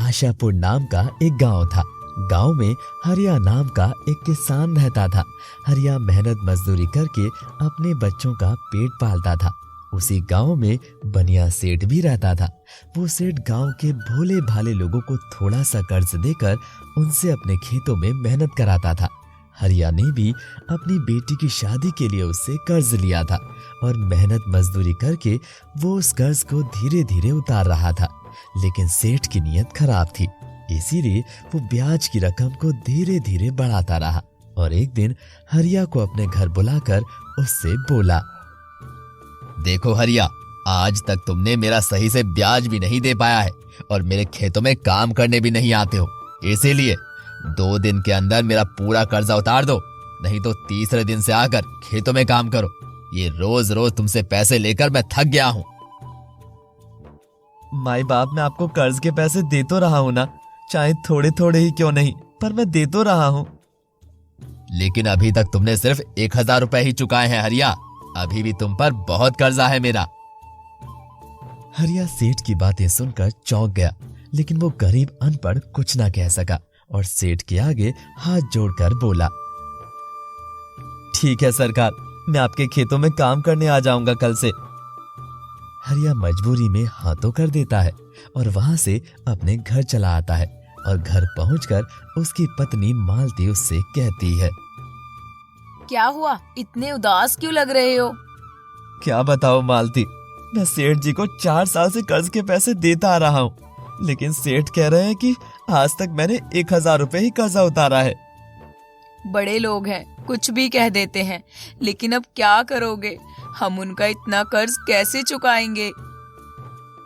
आशापुर नाम का एक गांव था। गांव में हरिया नाम का एक किसान रहता था। हरिया मेहनत मजदूरी करके अपने बच्चों का पेट पालता था। उसी गांव में बनिया सेठ भी रहता था। वो सेठ गांव के भोले भाले लोगों को थोड़ा सा कर्ज देकर उनसे अपने खेतों में मेहनत कराता था। हरिया ने भी अपनी बेटी की शादी के लिए उससे कर्ज लिया था और मेहनत मजदूरी करके वो उस कर्ज को धीरे धीरे उतार रहा था। लेकिन सेठ की नीयत खराब थी, इसीलिए वो ब्याज की रकम को धीरे धीरे बढ़ाता रहा। और एक दिन हरिया को अपने घर बुलाकर उससे बोला, देखो हरिया, आज तक तुमने मेरा सही से ब्याज भी नहीं दे पाया है और मेरे खेतों में काम करने भी नहीं आते हो। इसीलिए 2 दिन के अंदर मेरा पूरा कर्जा उतार दो, नहीं तो तीसरे दिन से आकर खेतों में काम करो। ये रोज रोज तुमसे पैसे लेकर मैं थक गया हूँ। माई बाप, मैं आपको कर्ज के पैसे दे तो रहा हूँ ना, चाहे थोड़े थोड़े ही क्यों नहीं, पर मैं दे तो रहा हूँ। लेकिन अभी तक तुमने सिर्फ 1000 रुपए ही चुकाए हैं हरिया, अभी भी तुम पर बहुत कर्जा है मेरा। हरिया सेठ की बातें सुनकर चौंक गया, लेकिन वो गरीब अनपढ़ कुछ ना कह सका और सेठ के आगे हाथ जोड़कर बोला, ठीक है सरकार, मैं आपके खेतों में काम करने आ जाऊंगा कल से। हरिया मजबूरी में हाँ तो कर देता है और वहां से अपने घर चला आता है। और घर पहुंचकर उसकी पत्नी मालती उससे कहती है, क्या हुआ, इतने उदास क्यों लग रहे हो? क्या बताओ मालती, मैं सेठ जी को 4 साल से कर्ज के पैसे देता आ रहा हूँ, लेकिन सेठ कह रहे हैं कि आज तक मैंने 1000 रुपए ही कर्जा उतारा है। बड़े लोग हैं, कुछ भी कह देते हैं, लेकिन अब क्या करोगे? हम उनका इतना कर्ज कैसे चुकाएंगे?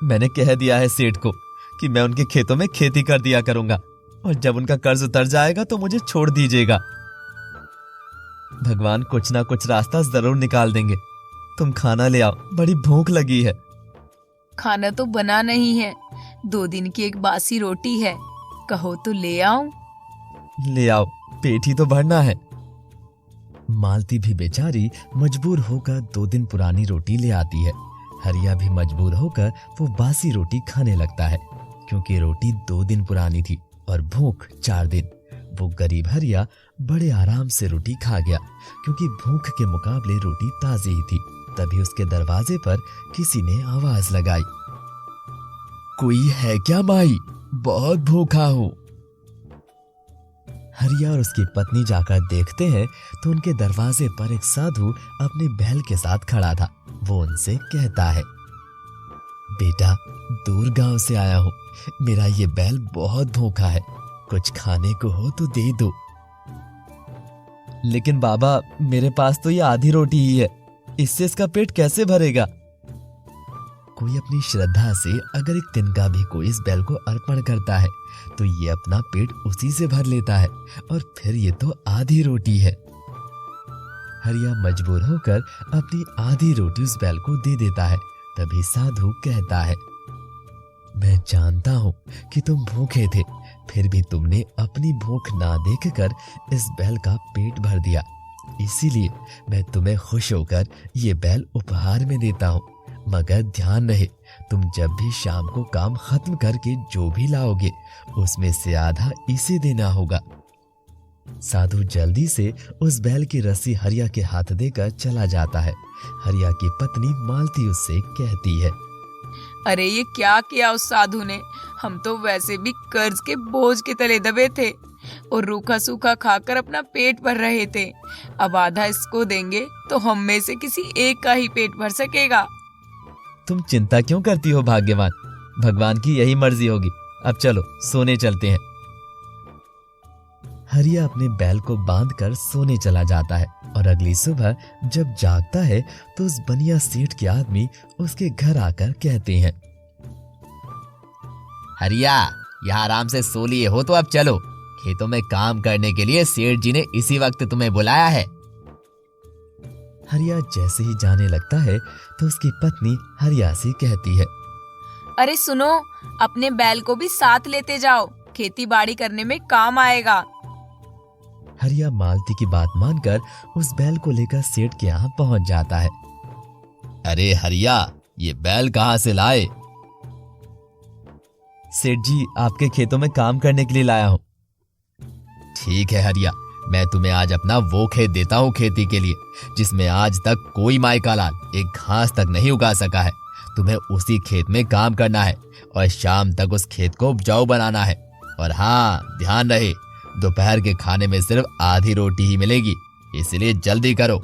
मैंने कह दिया है सेठ को कि मैं उनके खेतों में खेती कर दिया करूंगा और जब उनका कर्ज उतर जाएगा तो मुझे छोड़ दीजिएगा। भगवान कुछ ना कुछ रास्ता जरूर निकाल देंगे। तुम खाना ले आओ, बड़ी भूख लगी है। खाना तो बना नहीं है, 2 दिन की एक बासी रोटी है, कहो तो ले आऊं? ले आओ, पेट ही तो भरना है। मालती भी बेचारी मजबूर होकर 2 दिन पुरानी रोटी ले आती है। हरिया भी मजबूर होकर वो बासी रोटी खाने लगता है, क्योंकि रोटी 2 दिन पुरानी थी और भूख 4 दिन। वो गरीब हरिया बड़े आराम से रोटी खा गया, क्योंकि भूख के मुकाबले रोटी ताजी ही थी। तभी उसके दरवाजे पर किसी ने आवाज लगाई, कोई है क्या माई? बहुत भूखा हूँ। हरिया और उसकी पत्नी जाकर देखते हैं तो उनके दरवाजे पर एक साधु अपने बैल के साथ खड़ा था। वो उनसे कहता है, बेटा, दूर गांव से आया हूँ, मेरा ये बैल बहुत भूखा है, कुछ खाने को हो तो दे दो। लेकिन बाबा, मेरे पास तो ये आधी रोटी ही है, इससे इसका पेट कैसे भरेगा? कोई अपनी श्रद्धा से अगर एक तिनका भी कोई इस बैल को अर्पण करता है तो ये अपना पेट उसी से भर लेता है, और फिर ये तो आधी रोटी है। हरिया मजबूर होकर अपनी आधी रोटी उस बैल को दे देता है। तभी साधु कहता है, मैं जानता हूँ कि तुम भूखे थे, फिर भी तुमने अपनी भूख ना देखकर इस बैल का पेट भर दिया, इसीलिए मैं तुम्हें खुश होकर ये बैल उपहार में देता हूँ। मगर ध्यान रहे, तुम जब भी शाम को काम खत्म करके जो भी लाओगे उसमें से आधा इसे देना होगा। साधु जल्दी से उस बैल की रस्सी हरिया के हाथ देकर चला जाता है। हरिया की पत्नी मालती उससे कहती है, अरे ये क्या किया उस साधु ने? हम तो वैसे भी कर्ज के बोझ के तले दबे थे और रूखा सूखा खाकर अपना पेट भर रहे थे। अब आधा इसको देंगे तो हम में से किसी एक का ही पेट भर सकेगा। तुम चिंता क्यों करती हो भाग्यवान, भगवान की यही मर्जी होगी। अब चलो सोने चलते हैं। हरिया अपने बैल को बांधकर सोने चला जाता है और अगली सुबह जब जागता है तो उस बनिया सेठ के आदमी उसके घर आकर कहते हैं, हरिया, यहाँ आराम से सो लिए हो तो अब चलो, खेतों में काम करने के लिए सेठ जी ने इसी वक्त तुम्हें बुलाया है। हरिया जैसे ही जाने लगता है तो उसकी पत्नी हरिया से कहती है, अरे सुनो, अपने बैल को भी साथ लेते जाओ, खेती बाड़ी करने में काम आएगा। हरिया मालती की बात मानकर उस बैल को लेकर सेठ के यहाँ पहुँच जाता है। अरे हरिया, ये बैल कहाँ से लाए? सेठ जी आपके खेतों में काम करने के लिए लाया हूँ। ठीक है हरिया, मैं तुम्हें आज अपना वो खेत देता हूँ खेती के लिए, जिसमें आज तक कोई मायका लाल एक घास तक नहीं उगा सका है। तुम्हें उसी खेत में काम करना है और शाम तक उस खेत को उपजाऊ बनाना है। और हाँ, ध्यान रहे, दोपहर के खाने में सिर्फ आधी रोटी ही मिलेगी, इसलिए जल्दी करो।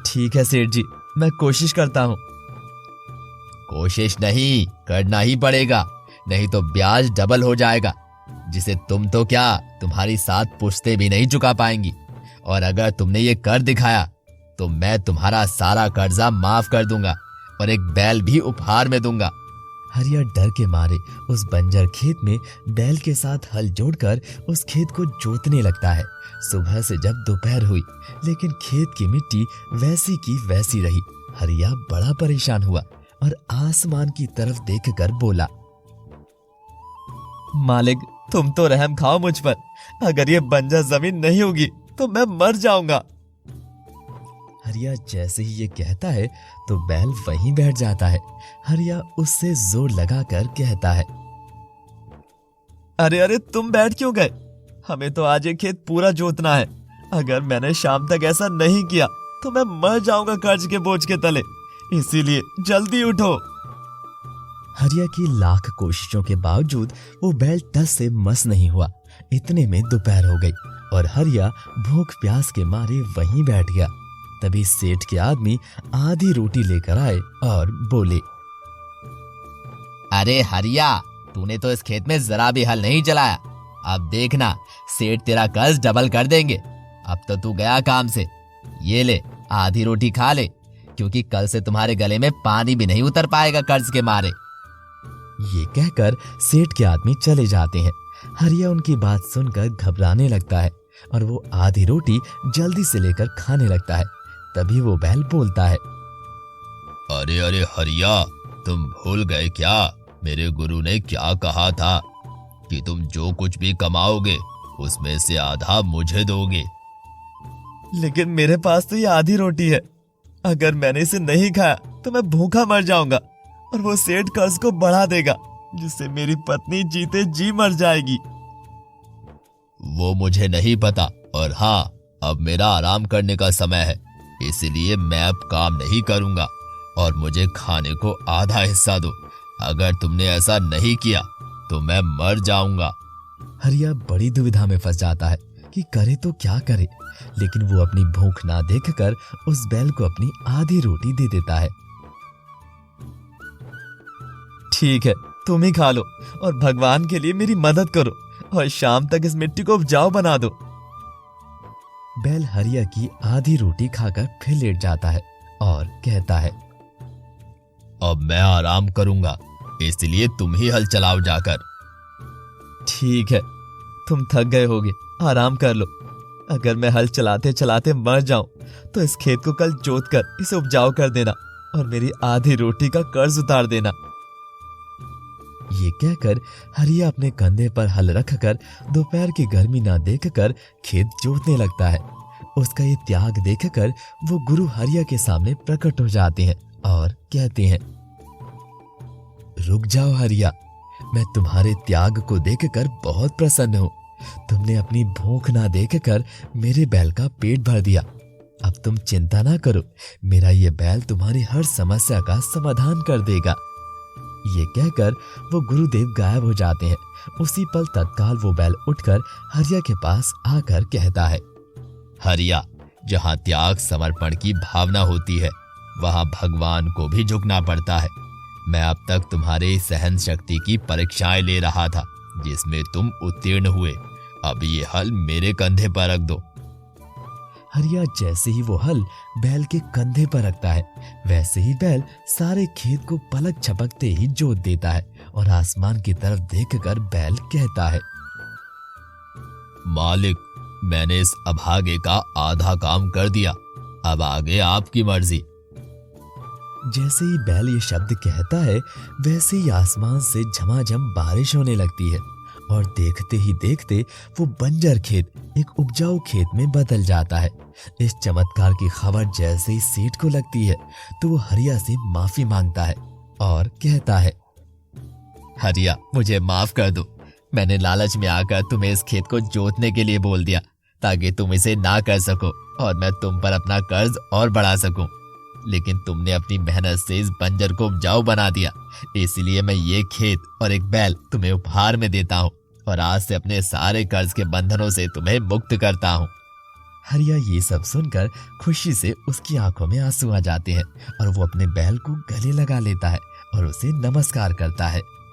ठीक है सेठ जी, मैं कोशिश करता हूँ। कोशिश नहीं, करना ही पड़ेगा, नहीं तो ब्याज डबल हो जाएगा, जिसे तुम तो क्या तुम्हारी 7 पुश्तें भी नहीं चुका पाएंगी। और अगर तुमने ये कर दिखाया तो मैं तुम्हारा सारा कर्जा माफ कर दूंगा और एक बैल भी उपहार में दूंगा। हरिया डर के मारे उस बंजर खेत में बैल के साथ हल जोड़कर उस खेत को जोतने लगता है। सुबह से जब दोपहर हुई, लेकिन खेत की मिट्टी वैसी की वैसी रही। हरिया बड़ा परेशान हुआ और आसमान की तरफ देखकर बोला, मालिक तुम तो रहम खाओ मुझ पर, अगर ये बंजर जमीन नहीं होगी तो मैं मर जाऊंगा। हरिया जैसे ही ये कहता है तो बैल वहीं बैठ जाता है। हरिया उससे जोर लगाकर कहता है, अरे अरे तुम बैठ क्यों गए? हमें तो आज ये खेत पूरा जोतना है। अगर मैंने शाम तक ऐसा नहीं किया तो मैं मर जाऊंगा कर्ज के बोझ के तले, इसीलिए जल्दी उठो। हरिया की लाख कोशिशों के बावजूद वो बैल टस से मस नहीं हुआ। इतने में दोपहर हो गई और हरिया भूख प्यास के मारे वहीं बैठ गया। तभी सेठ के आदमी आधी रोटी लेकर आए और बोले, अरे हरिया, तूने तो इस खेत में जरा भी हल नहीं चलाया। अब देखना, सेठ तेरा कर्ज डबल कर देंगे। अब तो तू गया काम से। ये ले, आधी रोटी खा ले, क्योंकि कल से तुम्हारे गले में पानी भी नहीं उतर पाएगा कर्ज के मारे। ये कहकर सेठ के आदमी चले जाते हैं। हरिया उनकी बात सुनकर घबराने लगता है और वो आधी रोटी जल्दी से लेकर खाने लगता है। तभी वो बैल बोलता है, अरे अरे हरिया, तुम भूल गए क्या मेरे गुरु ने क्या कहा था कि तुम जो कुछ भी कमाओगे उसमें से आधा मुझे दोगे। लेकिन मेरे पास तो ये आधी रोटी है, अगर मैंने इसे नहीं खाया तो मैं भूखा मर जाऊंगा और वो सेठ कर्ज को बढ़ा देगा, जिससे मेरी पत्नी जीते जी मर जाएगी। वो मुझे नहीं पता, और हाँ, अब मेरा आराम करने का समय है, इसलिए मैं अब काम नहीं करूंगा और मुझे खाने को आधा हिस्सा दो। अगर तुमने ऐसा नहीं किया तो मैं मर जाऊंगा। हरिया बड़ी दुविधा में फंस जाता है कि करे तो क्या करे, लेकिन वो अपनी भूख ना देखकर उस बैल को अपनी आधी रोटी दे देता है। ठीक है, तुम ही खा लो और भगवान के लिए मेरी मदद करो और शाम तक इस मिट्टी को उपजाऊ बना दो। बैल हरिया की आधी रोटी खाकर फिर लेट जाता है और कहता है, अब मैं आराम करूंगा, इसलिए तुम ही हल चलाओ जाकर। ठीक है, तुम थक गए होगे, आराम कर लो। अगर मैं हल चलाते चलाते मर जाऊं तो इस खेत को कल जोत कर इसे उपजाऊ कर देना और मेरी आधी रोटी का कर्ज उतार देना। ये कहकर हरिया अपने कंधे पर हल रखकर दोपहर की गर्मी ना देखकर खेत जोतने लगता है। उसका ये त्याग देखकर वो गुरु हरिया के सामने प्रकट हो जाते हैं और कहते हैं, रुक जाओ हरिया, मैं तुम्हारे त्याग को देखकर बहुत प्रसन्न हूँ। तुमने अपनी भूख ना देखकर मेरे बैल का पेट भर दिया। अब तुम चिंता ना करो, मेरा ये बैल तुम्हारी हर समस्या का समाधान कर देगा। ये कहकर वो गुरुदेव गायब हो जाते हैं। उसी पल तत्काल वो बैल उठकर हरिया के पास आकर कहता है, हरिया, जहाँ त्याग समर्पण की भावना होती है वहाँ भगवान को भी झुकना पड़ता है। मैं अब तक तुम्हारे सहन शक्ति की परीक्षाएं ले रहा था, जिसमें तुम उत्तीर्ण हुए। अब ये हल मेरे कंधे पर रख दो। हरिया जैसे ही वो हल बैल के कंधे पर रखता है, वैसे ही बैल सारे खेत को पलक झपकते ही जोत देता है और आसमान की तरफ देखकर बैल कहता है, मालिक, मैंने इस अभागे का आधा काम कर दिया, अब आगे आपकी मर्जी। जैसे ही बैल ये शब्द कहता है, वैसे ही आसमान से झमाझम बारिश होने लगती है और देखते ही देखते वो बंजर खेत एक उपजाऊ खेत में बदल जाता है। इस चमत्कार की खबर जैसे ही सेठ को लगती है तो वो हरिया से माफी मांगता है और कहता है, हरिया, मुझे माफ कर दो। मैंने लालच में आकर तुम्हें इस खेत को जोतने के लिए बोल दिया ताकि तुम इसे ना कर सको और मैं तुम पर अपना कर्ज और बढ़ा सकूं। लेकिन तुमने अपनी मेहनत से इस बंजर को उपजाऊ बना दिया, इसलिए मैं ये खेत और एक बैल तुम्हें उपहार में देता हूँ और आज से अपने सारे कर्ज के बंधनों से तुम्हें मुक्त करता हूँ। हरिया ये सब सुनकर खुशी से उसकी आंखों में आंसू आ जाते हैं और वो अपने बैल को गले लगा लेता है और उसे नमस्कार करता है।